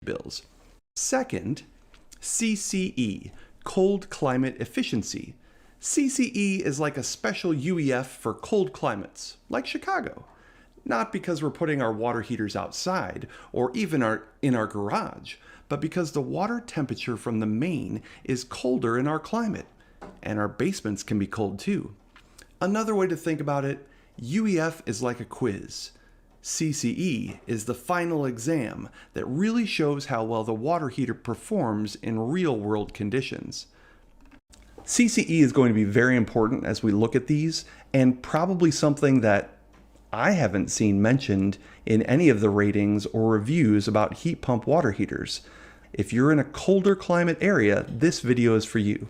bills. Second, CCE, cold climate efficiency. CCE is like a special UEF for cold climates, like Chicago. Not because we're putting our water heaters outside or even in our garage, but because the water temperature from the main is colder in our climate, and our basements can be cold too. Another way to think about it, UEF is like a quiz. CCE is the final exam that really shows how well the water heater performs in real-world conditions. CCE is going to be very important as we look at these, and probably something that I haven't seen mentioned in any of the ratings or reviews about heat pump water heaters. If you're in a colder climate area, this video is for you.